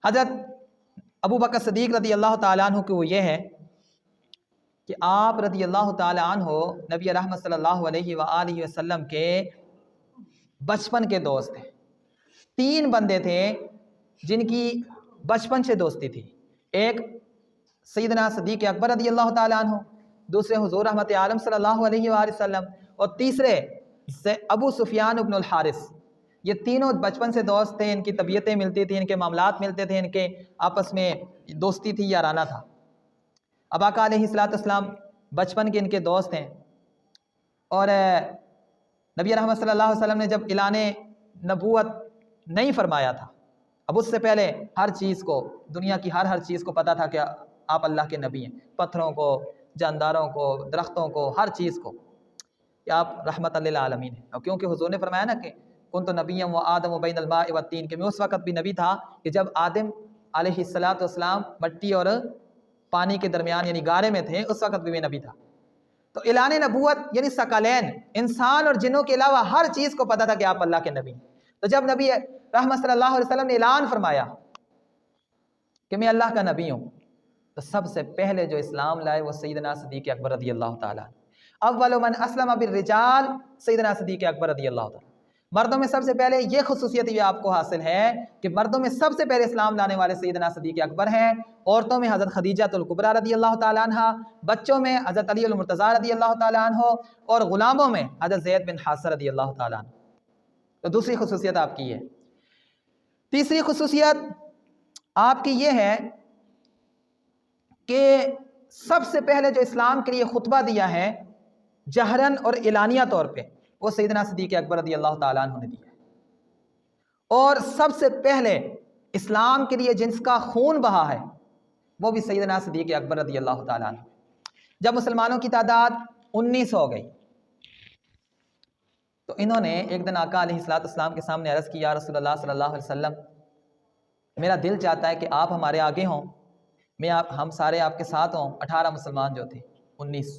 حضرت ابو بکر صدیق رضی اللہ تعالیٰ عنہ کو وہ یہ ہے کہ آپ رضی اللہ تعالیٰ عنہ نبی رحمت صلی اللہ علیہ وآلہ وسلم کے بچپن کے دوست تھے۔ 3 بندے تھے جن کی بچپن سے دوستی تھی، ایک سیدنا صدیق اکبر رضی اللہ تعالیٰ عنہ، دوسرے حضور رحمت عالم صلی اللہ علیہ وآلہ وسلم، اور تیسرے ابو سفیان بن الحارث۔ یہ تینوں بچپن سے دوست تھے، ان کی طبیعتیں ملتی تھیں، ان کے معاملات ملتے تھے، ان کے آپس میں دوستی تھی، یارانہ تھا۔ اب آقا علیہ السلام بچپن کے ان کے دوست ہیں، اور نبی رحمت صلی اللہ علیہ وسلم نے جب اعلان نبوت نہیں فرمایا تھا، اب اس سے پہلے ہر چیز کو، دنیا کی ہر چیز کو پتہ تھا کہ آپ اللہ کے نبی ہیں، پتھروں کو، جانداروں کو، درختوں کو، ہر چیز کو کہ آپ رحمت للعالمین ہیں۔ اور کیونکہ حضور نے فرمایا نا کہ کنت نبیا و آدم بین الماء والطین، کہ میں اس وقت بھی نبی تھا کہ جب آدم علیہ السلام مٹی اور پانی کے درمیان یعنی گارے میں تھے، اس وقت بھی میں نبی تھا۔ تو اعلان نبوت یعنی ثقلین، انسان اور جنوں کے علاوہ ہر چیز کو پتہ تھا کہ آپ اللہ کے نبی ہیں۔ تو جب نبی رحمت صلی اللہ علیہ وسلم نے اعلان فرمایا کہ میں اللہ کا نبی ہوں، تو سب سے پہلے جو اسلام لائے وہ سیدنا صدیق اکبر رضی اللہ تعالیٰ، اول من اسلم بالرجال سیدنا صدیق اکبر رضی اللہ تعالیٰ۔ مردوں میں سب سے پہلے یہ خصوصیت بھی آپ کو حاصل ہے کہ مردوں میں سب سے پہلے اسلام لانے والے سیدنا صدیق اکبر ہیں، عورتوں میں حضرت خدیجہ الکبریٰ رضی اللہ تعالیٰ عنہ، بچوں میں حضرت علی المرتضیٰ رضی اللہ تعالیٰ عنہ، اور غلاموں میں حضرت زید بن حارثہ رضی اللہ تعالیٰ عنہ۔ تو دوسری خصوصیت آپ کی ہے۔ تیسری خصوصیت آپ کی یہ ہے کہ سب سے پہلے جو اسلام کے لیے خطبہ دیا ہے جہرن اور اعلانیہ طور پہ، وہ سیدنا صدیق اکبر رضی اللہ تعالیٰ عنہ نے دیا ہے۔ اور سب سے پہلے اسلام کے لیے جن کا خون بہا ہے وہ بھی سیدنا صدیق اکبر رضی اللہ تعالیٰ عنہ۔ جب مسلمانوں کی تعداد 19 ہو گئی تو انہوں نے ایک دن آقا علیہ السلام کے سامنے عرض کی، یا رسول اللہ صلی اللہ علیہ وسلم، میرا دل چاہتا ہے کہ آپ ہمارے آگے ہوں، ہم سارے آپ کے ساتھ ہوں۔ 18 مسلمان جو تھے، 19،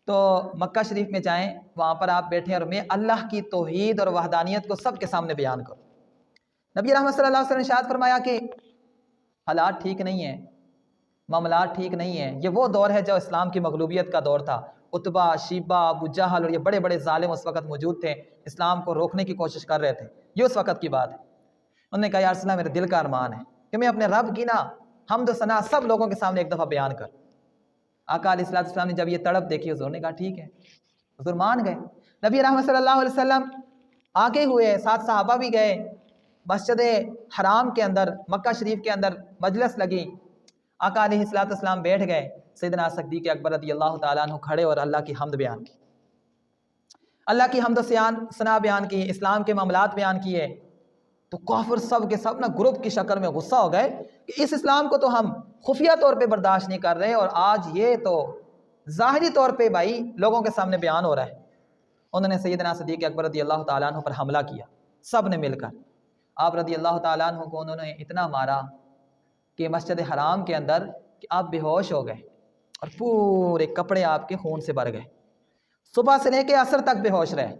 تو مکہ شریف میں جائیں، وہاں پر آپ بیٹھیں اور میں اللہ کی توحید اور وحدانیت کو سب کے سامنے بیان کروں۔ نبی رحمت صلی اللہ علیہ وسلم نے ارشاد فرمایا کہ حالات ٹھیک نہیں ہیں، معاملات ٹھیک نہیں ہیں۔ یہ وہ دور ہے جو اسلام کی مغلوبیت کا دور تھا۔ عتبہ، شیبہ، ابو جہل اور یہ بڑے بڑے ظالم اس وقت موجود تھے، اسلام کو روکنے کی کوشش کر رہے تھے۔ یہ اس وقت کی بات ہے۔ انہوں نے کہا یا رسول اللہ، میرے دل کا ارمان ہے کہ میں اپنے رب کی نا حمد و ثنا سب لوگوں کے سامنے ایک دفعہ بیان کروں۔ آقا علیہ السلام نے جب یہ تڑپ دیکھی، حضور نے کہا ٹھیک ہے، حضور مان گئے۔ نبی رحمت صلی اللہ علیہ وسلم آگے ہوئے، ساتھ صحابہ بھی گئے، مسجد حرام کے اندر، مکہ شریف کے اندر مجلس لگی، آقا علیہ السلام بیٹھ گئے، سیدنا صدیق اکبر رضی اللہ تعالیٰ عنہ کھڑے اور اللہ کی حمد بیان کی، اللہ کی حمد و ثنا بیان کی، اسلام کے معاملات بیان کیے۔ تو کافر سب کے سب نا گروپ کی شکل میں غصہ ہو گئے کہ اس اسلام کو تو ہم خفیہ طور پہ برداشت نہیں کر رہے، اور آج یہ تو ظاہری طور پہ بھائی لوگوں کے سامنے بیان ہو رہا ہے۔ انہوں نے سیدنا صدیق اکبر رضی اللہ تعالیٰ عنہ پر حملہ کیا، سب نے مل کر۔ آپ رضی اللہ تعالیٰ عنہ کو انہوں نے اتنا مارا کہ مسجد حرام کے اندر کہ آپ بے ہوش ہو گئے اور پورے کپڑے آپ کے خون سے بھر گئے۔ صبح سے لے کے عصر تک بے ہوش رہے۔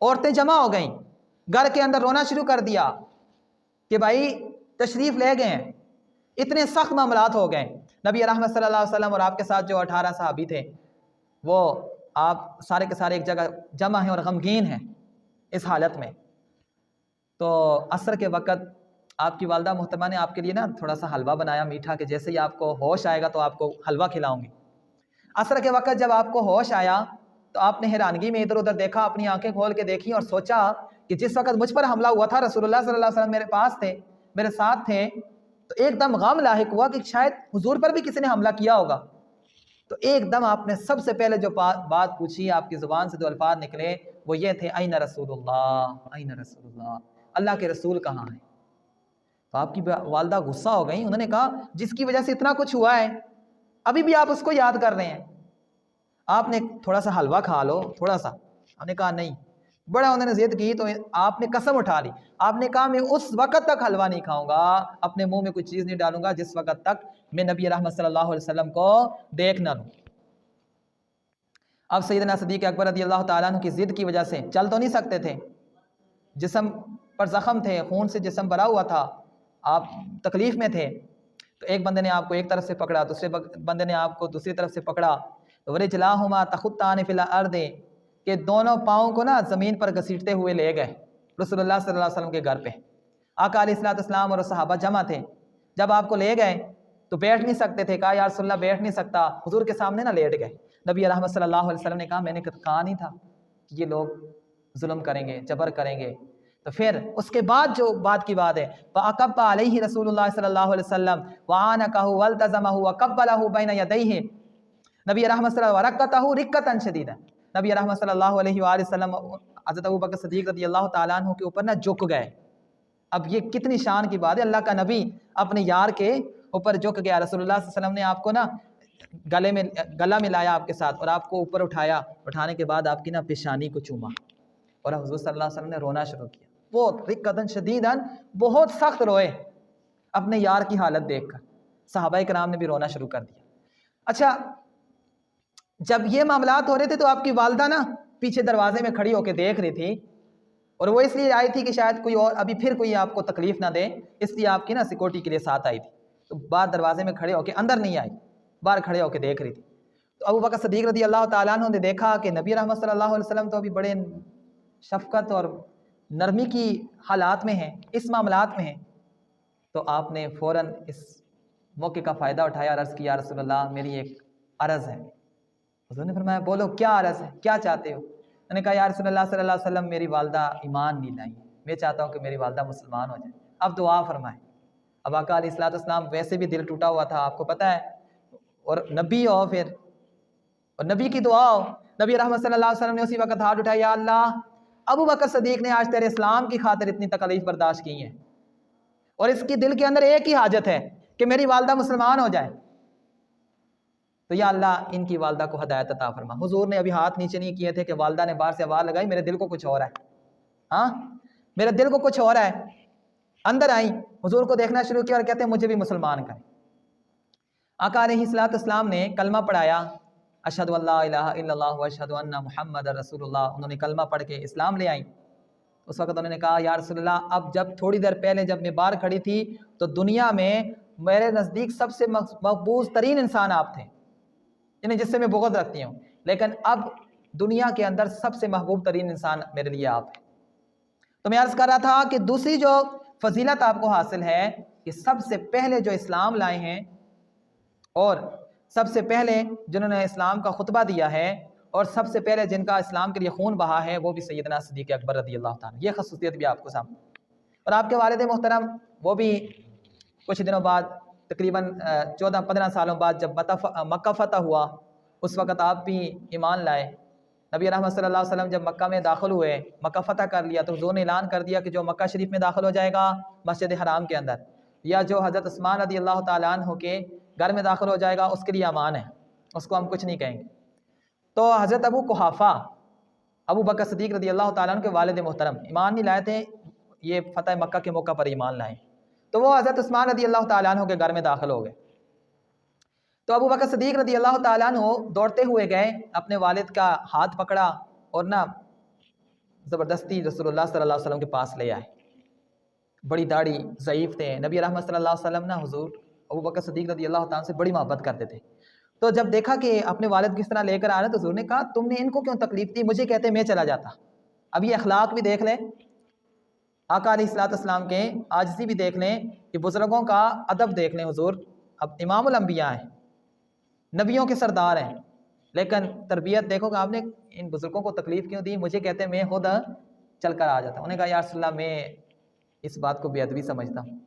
عورتیں جمع ہو گئیں، گھر کے اندر رونا شروع کر دیا کہ بھائی تشریف لے گئے ہیں۔ اتنے سخت معاملات ہو گئے۔ نبی رحمت صلی اللہ علیہ وسلم اور آپ کے ساتھ جو 18 صحابی تھے، وہ آپ سارے کے سارے ایک جگہ جمع ہیں اور غمگین ہیں اس حالت میں۔ تو عصر کے وقت آپ کی والدہ محترمہ نے آپ کے لیے نا تھوڑا سا حلوہ بنایا میٹھا، کہ جیسے ہی آپ کو ہوش آئے گا تو آپ کو حلوہ کھلاؤں گی۔ عصر کے وقت جب آپ کو ہوش آیا تو آپ نے حیرانگی میں ادھر ادھر دیکھا، اپنی آنکھیں کھول کے دیکھی اور سوچا کہ جس وقت مجھ پر حملہ ہوا تھا رسول اللہ صلی اللہ علیہ وسلم میرے پاس تھے، میرے ساتھ تھے، تو ایک دم غم لاحق ہوا کہ شاید حضور پر بھی کسی نے حملہ کیا ہوگا۔ تو ایک دم آپ نے سب سے پہلے جو بات پوچھی، آپ کی زبان سے جو الفاظ نکلے وہ یہ تھے، این رسول اللہ، این رسول اللہ، اللہ کے رسول کہاں ہیں؟ تو آپ کی والدہ غصہ ہو گئیں۔ انہوں نے کہا جس کی وجہ سے اتنا کچھ ہوا ہے ابھی بھی آپ اس کو یاد کر رہے ہیں، آپ نے تھوڑا سا حلوہ کھا لو، تھوڑا سا۔ ہم نے کہا نہیں۔ بڑا انہوں نے ضد کی تو آپ نے قسم اٹھا لی، آپ نے کہا میں اس وقت تک حلوہ نہیں کھاؤں گا، اپنے منہ میں کوئی چیز نہیں ڈالوں گا جس وقت تک میں نبی رحمت صلی اللہ علیہ وسلم کو دیکھ نہ لوں۔ اب سیدنا صدیق اکبر رضی اللہ تعالیٰ عنہ کی ضد کی وجہ سے چل تو نہیں سکتے تھے، جسم پر زخم تھے، خون سے جسم بھرا ہوا تھا، آپ تکلیف میں تھے تو ایک بندے نے آپ کو ایک طرف سے پکڑا، دوسرے بندے نے آپ کو دوسری طرف سے پکڑا، وَرِجْلَاهُمَا تَخُطَّانِ فِي الْأَرْضِ کہ دونوں پاؤں کو نا زمین پر گھسیٹتے ہوئے لے گئے رسول اللہ صلی اللہ علیہ وسلم کے گھر پہ۔ آقا علیہ الصلوۃ والسلام اور صحابہ جمع تھے، جب آپ کو لے گئے تو بیٹھ نہیں سکتے تھے، کہا یا رسول اللہ بیٹھ نہیں سکتا، حضور کے سامنے نہ لیٹ گئے۔ نبی رحمت صلی اللہ علیہ وسلم نے کہا میں نے کہا نہیں تھا کہ یہ لوگ ظلم کریں گے، جبر کریں گے۔ تو پھر اس کے بعد جو بات کی بات ہے فَأَكَبَّ عَلَيْهِ رسول اللہ صلی اللہ علیہ وسلم وَعَانَكَهُ وَالْتَزَمَهُ وَقَبَّلَهُ بَيْنَ يَدَيْهِ نبی رحمت صلی اللہ علیہ وسلم وَرَكَّتَهُ رِكَّةً شَدِيدًا نبی رحمت صلی اللہ علیہ وآلہ وسلم حضرت ابوبکر صدیق رضی اللہ تعالیٰ عنہ کے اوپر نہ جھک گئے۔ اب یہ کتنی شان کی بات ہے، اللہ کا نبی اپنے یار کے اوپر جھک گیا۔ رسول اللہ صلی اللہ علیہ وسلم نے آپ کو نا گلا ملایا آپ کے ساتھ اور آپ کو اوپر اٹھایا، اٹھانے کے بعد آپ کی نا پیشانی کو چوما اور حضور صلی اللہ علیہ وسلم نے رونا شروع کیا، بہت رقتاً شدیداً، بہت سخت روئے اپنے یار کی حالت دیکھ کر۔ صحابہ کرام نے بھی رونا شروع کر دیا۔ اچھا جب یہ معاملات ہو رہے تھے تو آپ کی والدہ نا پیچھے دروازے میں کھڑی ہو کے دیکھ رہی تھی، اور وہ اس لیے آئی تھی کہ شاید کوئی اور ابھی پھر کوئی آپ کو تکلیف نہ دے، اس لیے آپ کی نا سیکورٹی کے لیے ساتھ آئی تھی۔ تو باہر دروازے میں کھڑے ہو کے، اندر نہیں آئی، باہر کھڑے ہو کے دیکھ رہی تھی۔ تو ابوبکر صدیق رضی اللہ تعالیٰ عنہ نے دیکھا کہ نبی رحمت صلی اللہ علیہ وسلم تو ابھی بڑے شفقت اور نرمی کی حالات میں ہیں، اس معاملات میں ہیں، تو آپ نے فوراً اس موقع کا فائدہ اٹھایا اور عرض کیا رسول اللہ میری ایک عرض ہے۔ حضور نے فرمایا بولو کیا عرض ہے، کیا چاہتے ہو؟ میں نے کہا یا رسول اللہ صلی اللہ علیہ وسلم میری والدہ ایمان نہیں لائی، میں چاہتا ہوں کہ میری والدہ مسلمان ہو جائے، اب دعا فرمائیں۔ اب آقا علیہ الصلوۃ والسلام ویسے بھی دل ٹوٹا ہوا تھا، آپ کو پتہ ہے، اور نبی ہو پھر، اور نبی کی دعا ہو۔ نبی رحمت صلی اللہ علیہ وسلم نے اسی وقت ہاتھ اٹھایا، یا اللہ ابوبکر صدیق نے آج تیرے اسلام کی خاطر اتنی تکلیف برداشت کی ہیں اور اس کی دل کے اندر ایک ہی حاجت ہے کہ میری والدہ مسلمان ہو جائے، تو یا اللہ ان کی والدہ کو ہدایت عطا فرما۔ حضور نے ابھی ہاتھ نیچے نہیں کیے تھے کہ والدہ نے باہر سے آواز لگائی میرے دل کو کچھ ہو رہا ہے، ہاں میرے دل کو کچھ ہو رہا ہے۔ اندر آئیں، حضور کو دیکھنا شروع کیا اور کہتے ہیں مجھے بھی مسلمان کریں۔ آقا علیہ الصلوۃ والسلام نے کلمہ پڑھایا، اشہد ان لا الہ الا اللہ واشہد ان محمد رسول اللہ، انہوں نے کلمہ پڑھ کے اسلام لے آئیں۔ اس وقت انہوں نے کہا یا رسول اللہ اب جب تھوڑی دیر پہلے جب میں باہر کھڑی تھی تو دنیا میں میرے نزدیک سب سے مقبوض ترین انسان آپ تھے، یعنی جس سے میں بغض رکھتی ہوں، لیکن اب دنیا کے اندر سب سے محبوب ترین انسان میرے لیے آپ ہیں۔ تو میں عرض کر رہا تھا کہ دوسری جو فضیلت آپ کو حاصل ہے کہ سب سے پہلے جو اسلام لائے ہیں اور سب سے پہلے جنہوں نے اسلام کا خطبہ دیا ہے اور سب سے پہلے جن کا اسلام کے لیے خون بہا ہے وہ بھی سیدنا صدیق اکبر رضی اللہ تعالیٰ، یہ خصوصیت بھی آپ کو سامنے۔ اور آپ کے والد محترم وہ بھی کچھ دنوں بعد تقریباً 14-15 سالوں بعد جب مکہ فتح ہوا اس وقت آپ بھی ایمان لائے۔ نبی رحمت صلی اللہ علیہ وسلم جب مکہ میں داخل ہوئے، مکہ فتح کر لیا، تو حضور نے اعلان کر دیا کہ جو مکہ شریف میں داخل ہو جائے گا مسجد حرام کے اندر، یا جو حضرت عثمان رضی اللہ تعالیٰ عنہ کے گھر میں داخل ہو جائے گا اس کے لیے امان ہے، اس کو ہم کچھ نہیں کہیں گے۔ تو حضرت ابو قحافہ ابو بکر صدیق رضی اللہ تعالیٰ عنہ کے والد محترم ایمان نہیں لائے تھے، یہ فتح مکہ کے موقع پر ایمان لائے، تو وہ حضرت عثمان رضی اللہ تعالیٰ عنہ کے گھر میں داخل ہو گئے۔ تو ابو بکر صدیق رضی اللہ تعالیٰ عنہ دوڑتے ہوئے گئے، اپنے والد کا ہاتھ پکڑا اور نا زبردستی رسول اللہ صلی اللہ علیہ وسلم کے پاس لے آئے۔ بڑی داڑھی، ضعیف تھے، نبی رحمت صلی اللہ علیہ وسلم نا حضور ابو بکر صدیق رضی اللہ تعالیٰ عنہ سے بڑی محبت کرتے تھے۔ تو جب دیکھا کہ اپنے والد کس طرح لے کر آ رہے ہیں تو حضور نے کہا تم نے ان کو کیوں تکلیف دی، مجھے کہتے میں چلا جاتا۔ اب یہ اخلاق بھی دیکھ لیں، آقا علیہ الصلوۃ والسلام کے عاجزی بھی دیکھ لیں، کہ بزرگوں کا ادب دیکھ لیں۔ حضور اب امام الانبیاء ہیں، نبیوں کے سردار ہیں، لیکن تربیت دیکھو کہ آپ نے ان بزرگوں کو تکلیف کیوں دی، مجھے کہتے میں خود چل کر آ جاتا۔ انہوں نے کہا یا رسول اللہ میں اس بات کو بے ادبی سمجھتا ہوں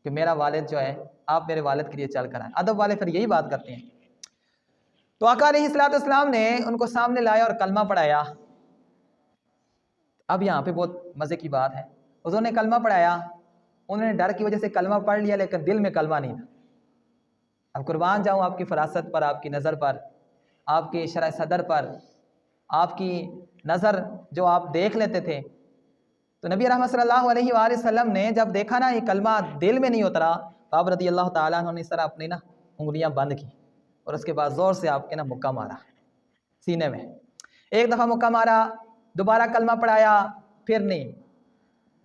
کہ میرا والد جو ہے آپ میرے والد کے لیے چل کر آئیں، ادب والے پھر یہی بات کرتے ہیں۔ تو آقا علیہ الصلوۃ والسلام نے ان کو سامنے لایا اور کلمہ پڑھایا۔ اب یہاں پہ بہت مزے کی بات ہے، حضور نے کلمہ پڑھایا، انہوں نے ڈر کی وجہ سے کلمہ پڑھ لیا لیکن دل میں کلمہ نہیں تھا۔ اب قربان جاؤں آپ کی فراست پر، آپ کی نظر پر، آپ کے شرح صدر پر، آپ کی نظر جو آپ دیکھ لیتے تھے۔ تو نبی رحمت صلی اللہ علیہ وآلہ وسلم نے جب دیکھا نا یہ کلمہ دل میں نہیں اترا، آپ رضی اللہ تعالیٰ عنہ نے اس طرح اپنی نا انگلیاں بند کی اور اس کے بعد زور سے آپ کے نا مکہ مارا سینے میں، ایک دفعہ مکہ مارا، دوبارہ کلمہ پڑھایا، پھر نہیں،